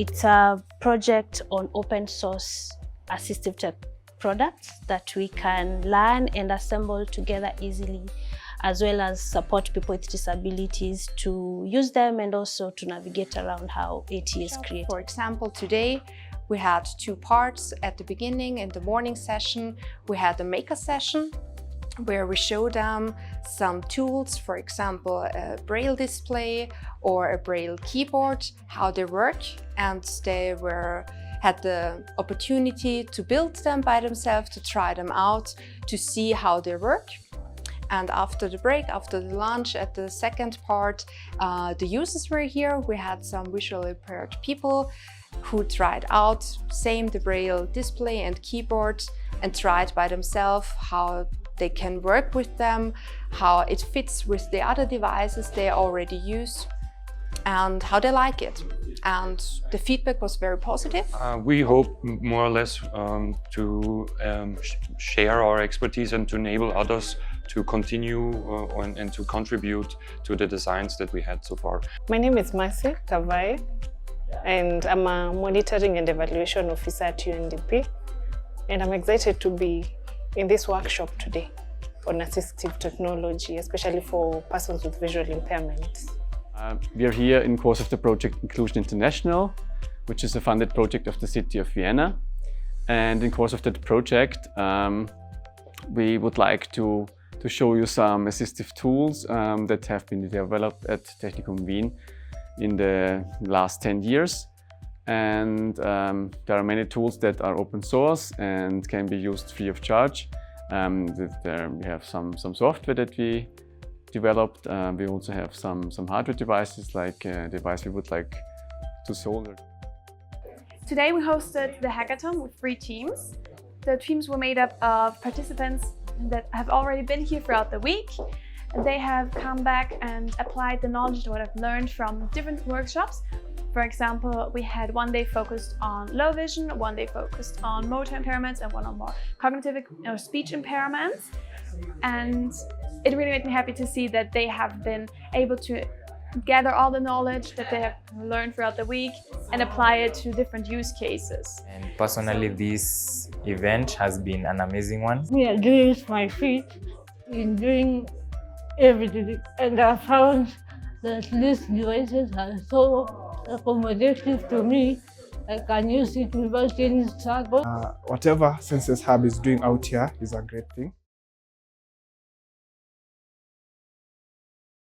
It's a project on open source assistive tech products that we can learn and assemble together easily, as well as support people with disabilities to use them and also to navigate around how AT is created. For example, today we had 2 parts. At the beginning, in the morning session, we had the maker session where we show them some tools, for example, a braille display or a braille keyboard, how they work, and they had the opportunity to build them by themselves, to try them out, to see how they work. And after the break, after the lunch, at the second part, the users were here. We had some visually impaired people who tried out the braille display and keyboard and tried by themselves how they can work with them, how it fits with the other devices they already use, and how they like it. And the feedback was very positive. We hope more or less to share our expertise and to enable others to continue and to contribute to the designs that we had so far. My name is Mercy Kavai, and I'm a monitoring and evaluation officer at UNDP. And I'm excited to be in this workshop today on assistive technology, especially for persons with visual impairments. We are here in course of the project Inclusion International, which is a funded project of the city of Vienna. And in course of that project, we would like to show you some assistive tools that have been developed at Technikum Wien in the last 10 years. And there are many tools that are open source and can be used free of charge. We have some software that we developed. We also have some hardware devices, like a device we would like to solder. Today we hosted the hackathon with 3 teams. The teams were made up of participants that have already been here throughout the week. They have come back and applied the knowledge that I've learned from different workshops. For example, we had one day focused on low vision, one day focused on motor impairments, and one on more cognitive or speech impairments. And it really made me happy to see that they have been able to gather all the knowledge that they have learned throughout the week and apply it to different use cases. And personally, this event has been an amazing one. We are doing my feet in doing everything, and I found that these devices are so accommodative to me. I can use it without any struggle. Whatever Senses Hub is doing out here is a great thing.